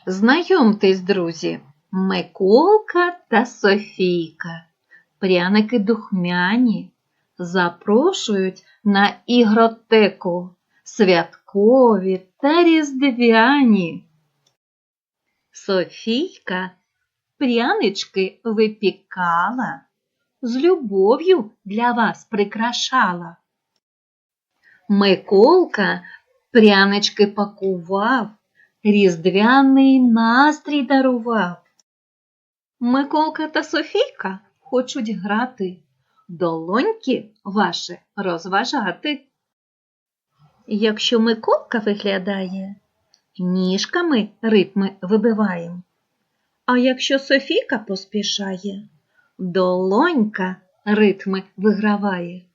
Знайомтесь, друзі, Миколка та Софійка. Пряники духмяні запрошують на ігротеку святкові та різдвяні. Софійка прянички випікала, з любов'ю для вас прикрашала. Миколка прянички пакував, різдвяний настрій дарував. Миколка та Софійка хочуть грати, долоньки ваші розважати. Якщо Миколка виглядає, ніжками ритми вибиваєм. А якщо Софійка поспішає, долонька ритми виграває.